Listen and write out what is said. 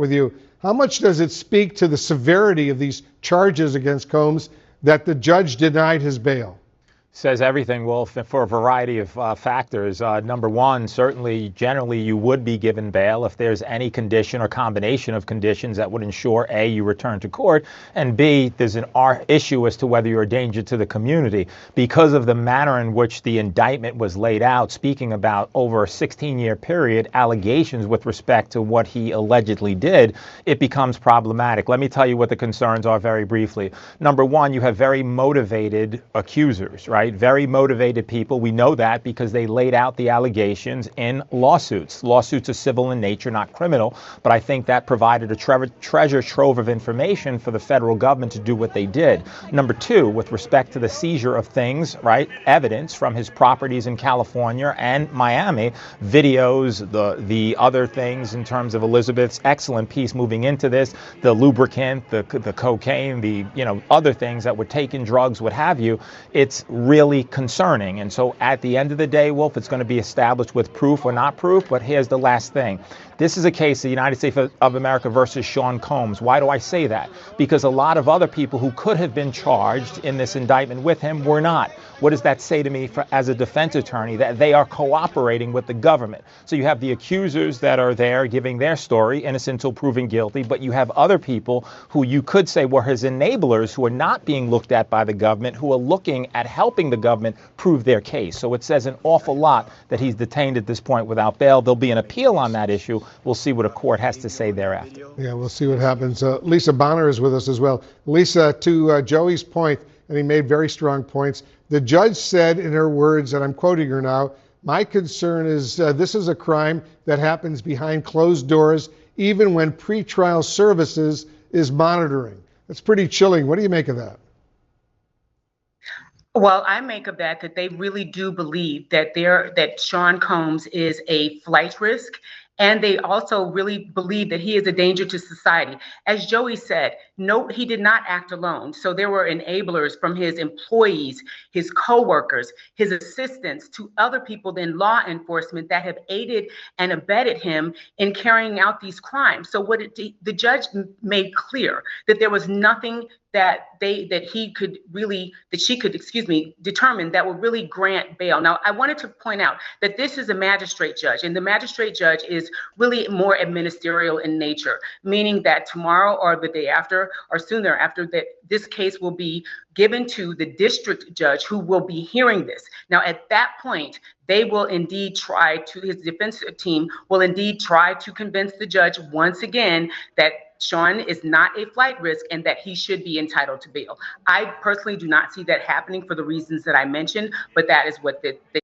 with you. How much does it speak to the severity of these charges against Combs that the judge denied his bail? Says everything, Wolf, for a variety of factors. Number one, certainly, generally, you would be given bail if there's any condition or combination of conditions that would ensure, A, you return to court, and B, there's an issue as to whether you're a danger to the community. Because of the manner in which the indictment was laid out, speaking about over a 16-year period, allegations with respect to what he allegedly did, it becomes problematic. Let me tell you what the concerns are very briefly. Number one, you have very motivated accusers, right? Very motivated people. We know that because they laid out the allegations in lawsuits. Lawsuits are civil in nature, not criminal, but I think that provided a treasure trove of information for the federal government to do what they did. Number two, with respect to the seizure of things, right? Evidence from his properties in California and Miami, videos, the other things in terms of Elizabeth's excellent piece moving into this, the lubricant, the cocaine, the other things that were taken, drugs, what have you. It's really concerning. And so at the end of the day, Wolf, it's going to be established with proof or not proof. But here's the last thing. This is a case of the United States of America versus Sean Combs. Why do I say that? Because a lot of other people who could have been charged in this indictment with him were not. What does that say to me as a defense attorney? That they are cooperating with the government. So you have the accusers that are there giving their story, innocent until proven guilty, but you have other people who you could say were his enablers who are not being looked at by the government, who are looking at helping the government prove their case. So it says an awful lot that he's detained at this point without bail. There'll be an appeal on that issue. We'll see what a court has to say thereafter. Yeah, we'll see what happens. Lisa Bonner is with us as well. Lisa, to Joey's point, and he made very strong points, the judge said in her words, and I'm quoting her now, "My concern is this is a crime that happens behind closed doors, even when pretrial services is monitoring." That's pretty chilling. What do you make of that? Well, I make of that they really do believe that Sean Combs is a flight risk, and they also really believe that he is a danger to society. As Joey said, no, he did not act alone. So there were enablers from his employees, his coworkers, his assistants, to other people in law enforcement that have aided and abetted him in carrying out these crimes. So the judge made clear that there was nothing that she could determine that would really grant bail. Now, I wanted to point out that this is a magistrate judge, and the magistrate judge is really more ministerial in nature, meaning that tomorrow or the day after or soon thereafter, that this case will be given to the district judge who will be hearing this. Now, at that point, they will indeed his defense team will indeed try to convince the judge once again that Sean is not a flight risk and that he should be entitled to bail. I personally do not see that happening for the reasons that I mentioned, but that is what the